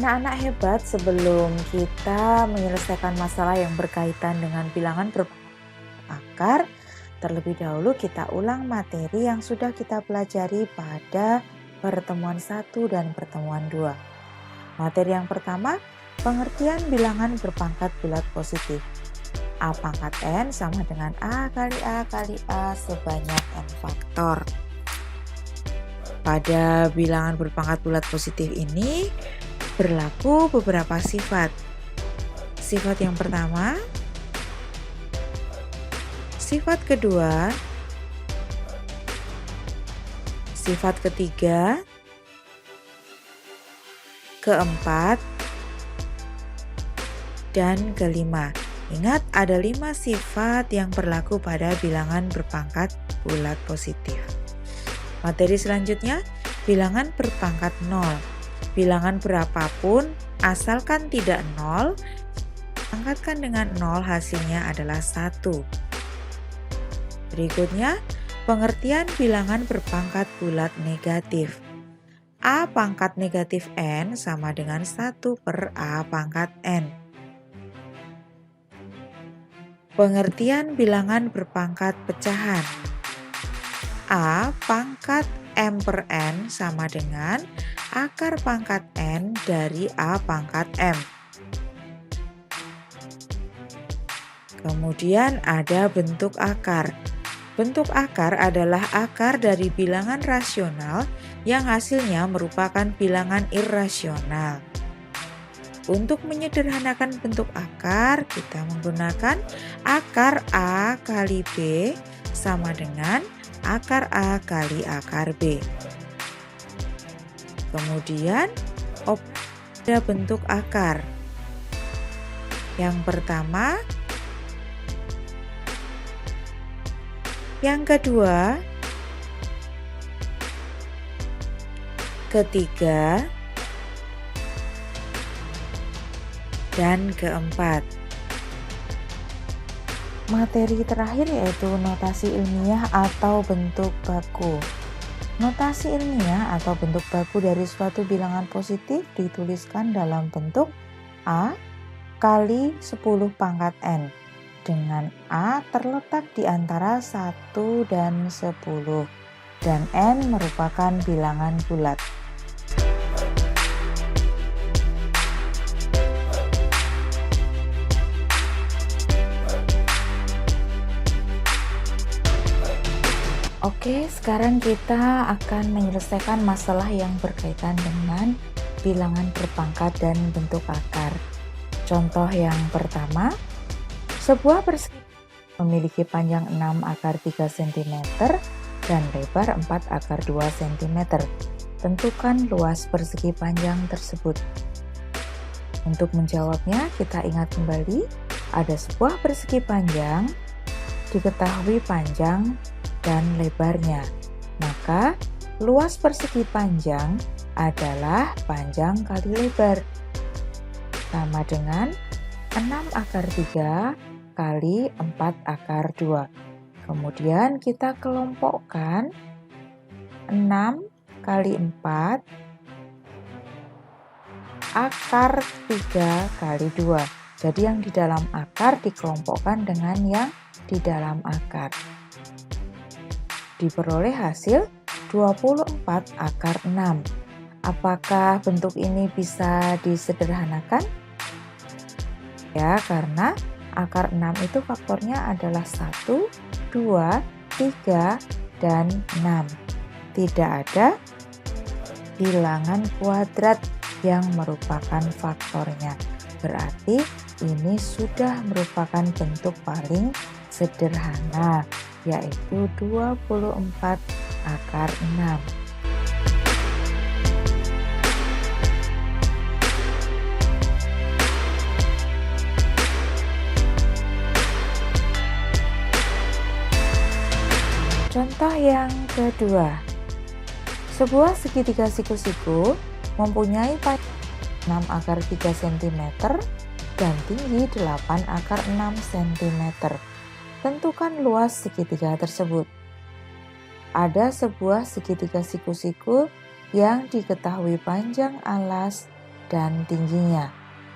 Anak-anak hebat, sebelum kita menyelesaikan masalah yang berkaitan dengan bilangan berakar, terlebih dahulu kita ulang materi yang sudah kita pelajari pada pertemuan 1 dan pertemuan 2. Materi yang pertama, pengertian bilangan berpangkat bulat positif. A pangkat N sama dengan A kali A kali A sebanyak N faktor. Pada bilangan berpangkat bulat positif ini berlaku beberapa sifat. Sifat yang pertama, sifat kedua, sifat ketiga, keempat, dan kelima. Ingat, ada 5 sifat yang berlaku pada bilangan berpangkat bulat positif. Materi selanjutnya, bilangan berpangkat 0. Bilangan berapapun, asalkan tidak 0, angkatkan dengan 0 hasilnya adalah 1. Berikutnya, pengertian bilangan berpangkat bulat negatif. A pangkat negatif N sama dengan 1 per A pangkat N. Pengertian bilangan berpangkat pecahan. A pangkat M per N sama dengan akar pangkat N dari A pangkat M. Kemudian ada bentuk akar. Bentuk akar adalah akar dari bilangan rasional yang hasilnya merupakan bilangan irrasional. Untuk menyederhanakan bentuk akar, kita menggunakan akar A kali B sama dengan akar A kali akar B. Kemudian, ada bentuk akar. Yang pertama, yang kedua, ketiga, dan keempat. Materi terakhir yaitu notasi ilmiah atau bentuk baku. Notasi ilmiah atau bentuk baku dari suatu bilangan positif dituliskan dalam bentuk A kali 10 pangkat N, dengan A terletak di antara 1 dan 10, dan N merupakan bilangan bulat. Oke, sekarang kita akan menyelesaikan masalah yang berkaitan dengan bilangan berpangkat dan bentuk akar. Contoh yang pertama, sebuah persegi memiliki panjang 6 akar 3 cm dan lebar 4 akar 2 cm. Tentukan luas persegi panjang tersebut. Untuk menjawabnya, kita ingat kembali, ada sebuah persegi panjang, diketahui panjang dan lebarnya. Maka luas persegi panjang adalah panjang kali lebar, sama dengan 6 akar 3 kali 4 akar 2. Kemudian kita kelompokkan 6 kali 4 akar 3 kali 2. Jadi yang di dalam akar dikelompokkan dengan yang di dalam akar. Diperoleh hasil 24 akar 6. Apakah bentuk ini bisa disederhanakan? Ya, karena akar 6 itu faktornya adalah 1, 2, 3, dan 6. Tidak ada bilangan kuadrat yang merupakan faktornya. Berarti ini sudah merupakan bentuk paling sederhana, yaitu 24 akar 6. Contoh yang kedua, sebuah segitiga siku-siku mempunyai panjang 6 akar 3 cm dan tinggi 8 akar 6 cm. Tentukan luas segitiga tersebut. Ada sebuah segitiga siku-siku yang diketahui panjang alas dan tingginya.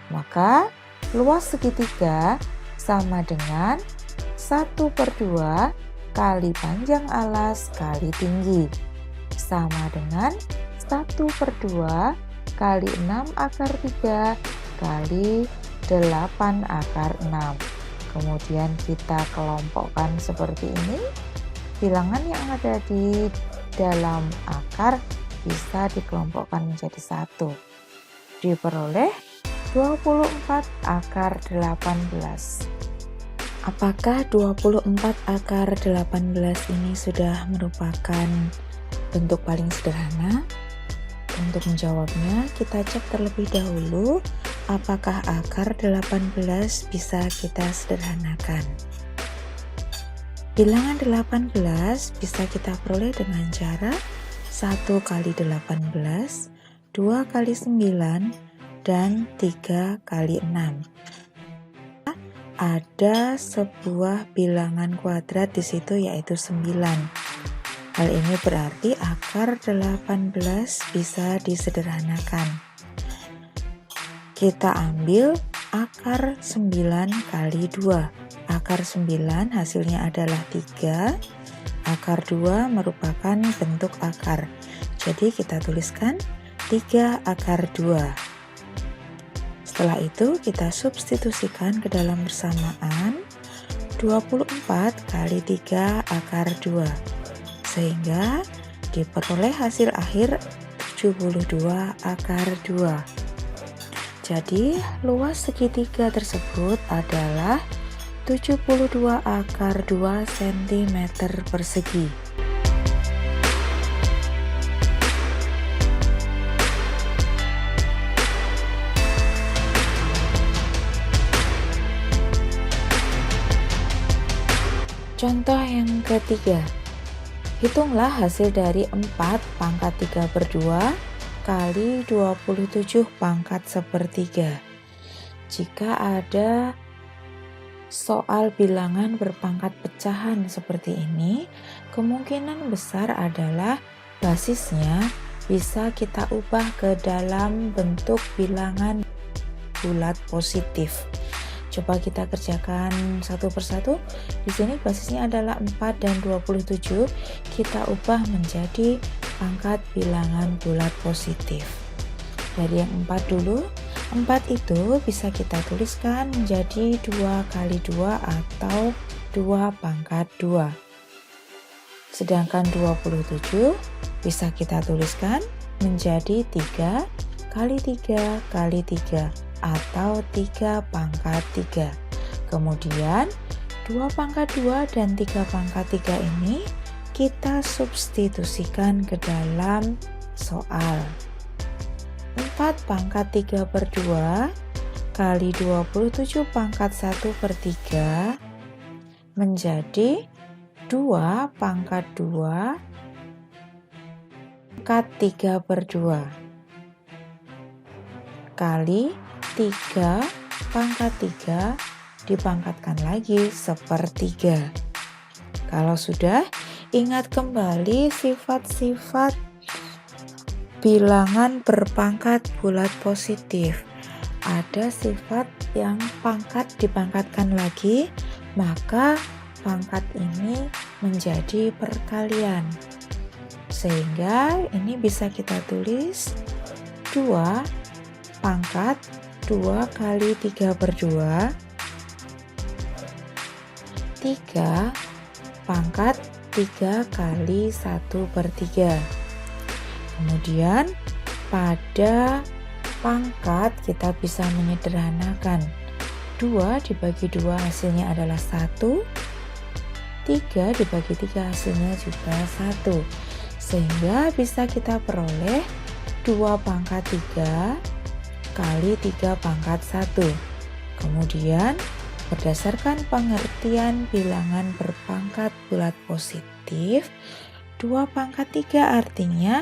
Maka luas segitiga sama dengan 1/2 kali panjang alas kali tinggi, sama dengan 1/2 kali 6/3 kali 8/6. Kemudian kita kelompokkan seperti ini. Bilangan yang ada di dalam akar bisa dikelompokkan menjadi 1. Diperoleh 24/18. Apakah 24/18 ini sudah merupakan bentuk paling sederhana? Untuk menjawabnya, kita cek terlebih dahulu apakah akar 18 bisa kita sederhanakan. Bilangan 18 bisa kita peroleh dengan cara 1 kali 18, 2 kali 9, dan 3 kali 6. Ada sebuah bilangan kuadrat di situ, yaitu 9. Hal ini berarti akar 18 bisa disederhanakan. Kita ambil akar 9 kali 2. Akar 9 hasilnya adalah 3. Akar 2 merupakan bentuk akar. Jadi kita tuliskan 3 akar 2. Setelah itu kita substitusikan ke dalam bersamaan 24 kali 3 akar 2. Sehingga diperoleh hasil akhir 72 akar 2. Jadi luas segitiga tersebut adalah 72 akar 2 cm persegi. Contoh yang ketiga, hitunglah hasil dari 4/3/2 kali 27/1/3. Jika ada soal bilangan berpangkat pecahan seperti ini, kemungkinan besar adalah basisnya bisa kita ubah ke dalam bentuk bilangan bulat positif. Coba kita kerjakan satu persatu. Di sini basisnya adalah 4 dan 27. Kita ubah menjadi pangkat bilangan bulat positif. Dari yang 4 dulu. 4 itu bisa kita tuliskan menjadi 2 kali 2 atau 2/2. Sedangkan 27 bisa kita tuliskan menjadi 3 kali 3 kali 3 atau 3/3. Kemudian 2/2 dan 3/3 ini kita substitusikan ke dalam soal. 4/3/2 kali 27/1/3 menjadi 2/2 3/2 kali 3/3 dipangkatkan lagi 1/3. Kalau sudah, ingat kembali sifat-sifat bilangan berpangkat bulat positif. Ada sifat yang pangkat dipangkatkan lagi, maka pangkat ini menjadi perkalian. Sehingga ini bisa kita tulis 2 pangkat 2 kali 3/2, 3 pangkat 3 kali 1/3. Kemudian pada pangkat kita bisa menyederhanakan. 2 dibagi 2 hasilnya adalah 1. 3 dibagi 3 hasilnya juga 1. Sehingga bisa kita peroleh 2/3 kali 3/1. Kemudian berdasarkan pengertian bilangan berpangkat bulat positif, 2/3 artinya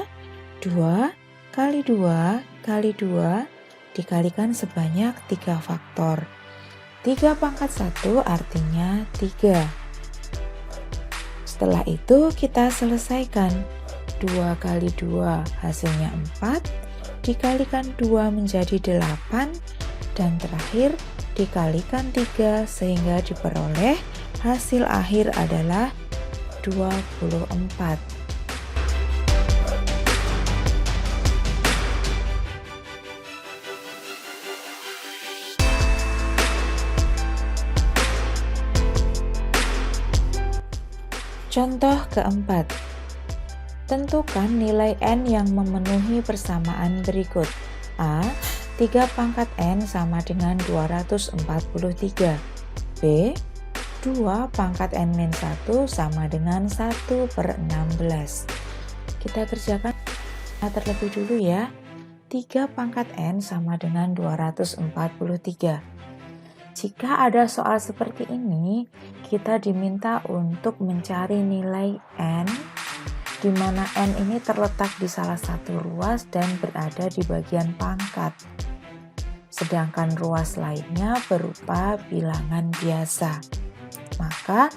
2 kali 2 kali 2 dikalikan sebanyak 3 faktor. 3/1 artinya 3. Setelah itu kita selesaikan. 2 kali 2 hasilnya 4. dikalikan 2 menjadi 8, dan terakhir dikalikan 3 sehingga diperoleh hasil akhir adalah 24. Contoh keempat. Tentukan nilai n yang memenuhi persamaan berikut. A. 3 pangkat n sama dengan 243. B. 2 pangkat n-1 sama dengan 1/16. Kita kerjakan terlebih dulu ya. 3 pangkat n sama dengan 243. Jika ada soal seperti ini, kita diminta untuk mencari nilai n, di mana n ini terletak di salah satu ruas dan berada di bagian pangkat. Sedangkan ruas lainnya berupa bilangan biasa. Maka,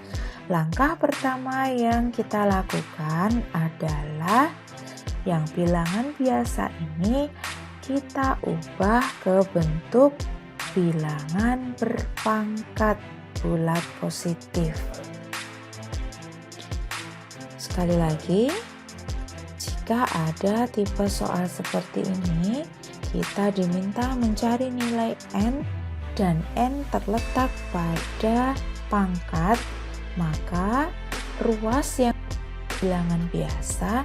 langkah pertama yang kita lakukan adalah yang bilangan biasa ini kita ubah ke bentuk bilangan berpangkat bulat positif. Sekali lagi, jika ada tipe soal seperti ini, kita diminta mencari nilai n dan n terletak pada pangkat, maka ruas yang bilangan biasa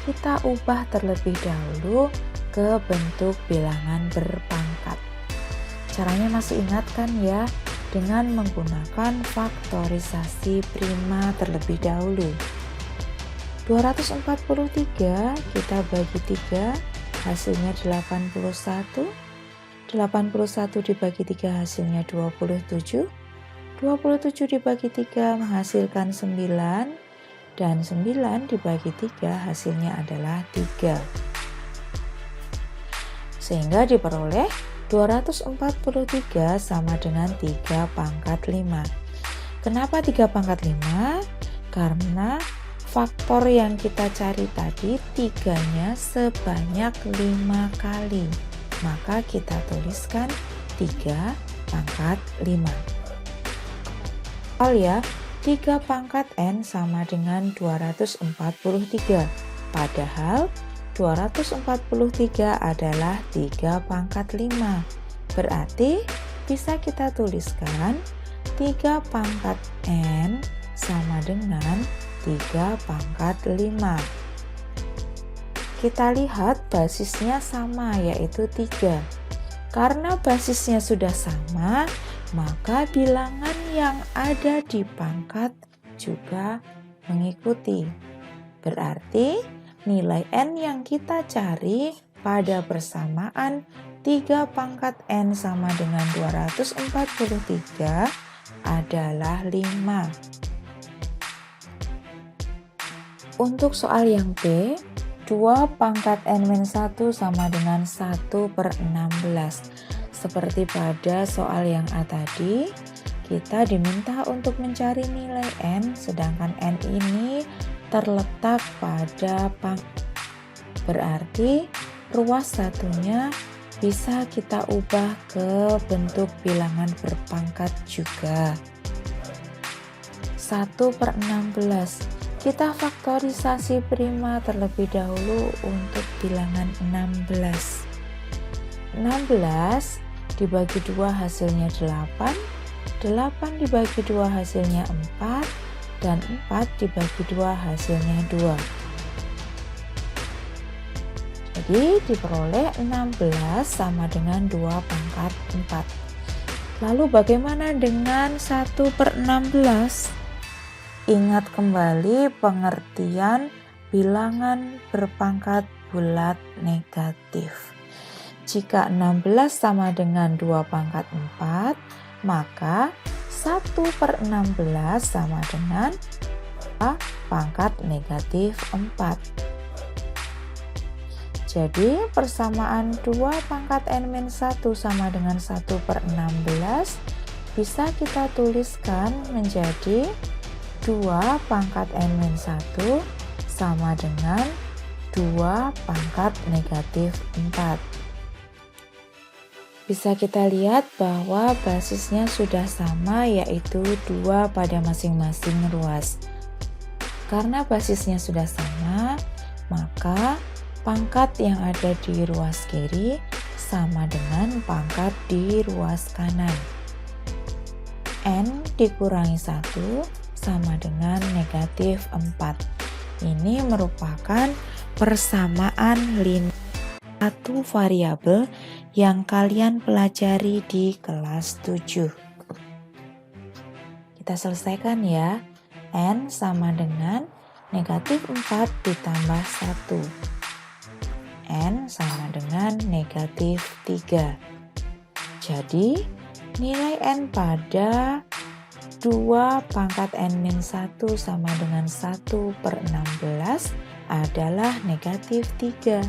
kita ubah terlebih dahulu ke bentuk bilangan berpangkat. Caranya masih ingat kan ya? Dengan menggunakan faktorisasi prima terlebih dahulu. 243 kita bagi 3, hasilnya 81. 81 dibagi 3 hasilnya 27. 27 dibagi 3 menghasilkan 9. Dan 9 dibagi 3 hasilnya adalah 3. Sehingga diperoleh 243 sama dengan 3 pangkat 5. Kenapa 3 pangkat 5? Karena faktor yang kita cari tadi 3-nya sebanyak 5 kali. Maka kita tuliskan 3 pangkat 5. Ya, 3 pangkat n sama dengan 243. Padahal 243 adalah 3 pangkat 5. Berarti bisa kita tuliskan 3 pangkat n sama dengan 3 pangkat 5. Kita lihat basisnya sama, yaitu 3. Karena basisnya sudah sama, maka bilangan yang ada di pangkat juga mengikuti. Berarti nilai n yang kita cari pada persamaan 3 pangkat n sama dengan 243 adalah 5. Untuk soal yang B, 2 pangkat n-1 sama dengan 1/16. Seperti pada soal yang A tadi, kita diminta untuk mencari nilai n, sedangkan n ini terletak pada pangkat. Berarti ruas satunya bisa kita ubah ke bentuk bilangan berpangkat juga. 1/16. Kita faktorisasi prima terlebih dahulu untuk bilangan 16. 16 dibagi 2 hasilnya 8. 8 dibagi 2 hasilnya 4. Dan 4 dibagi 2 hasilnya 2. Jadi diperoleh 16 sama dengan 2 pangkat 4. Lalu bagaimana dengan 1/16? Ingat kembali pengertian bilangan berpangkat bulat negatif. Jika 16 sama dengan 2 pangkat 4, maka 1/16 sama dengan pangkat negatif 4. Jadi persamaan 2 pangkat n-1 sama dengan 1/16 bisa kita tuliskan menjadi 2 pangkat n-1 sama dengan 2 pangkat negatif 4. Bisa kita lihat bahwa basisnya sudah sama, yaitu 2 pada masing-masing ruas. Karena basisnya sudah sama, maka pangkat yang ada di ruas kiri sama dengan pangkat di ruas kanan. N dikurangi 1 sama dengan negatif 4. Ini merupakan persamaan linear satu variabel yang kalian pelajari di kelas 7. Kita selesaikan ya. N sama dengan negatif 4 ditambah 1. N sama dengan negatif 3. Jadi, nilai N pada 2 pangkat N-1 sama dengan 1/16 adalah negatif 3.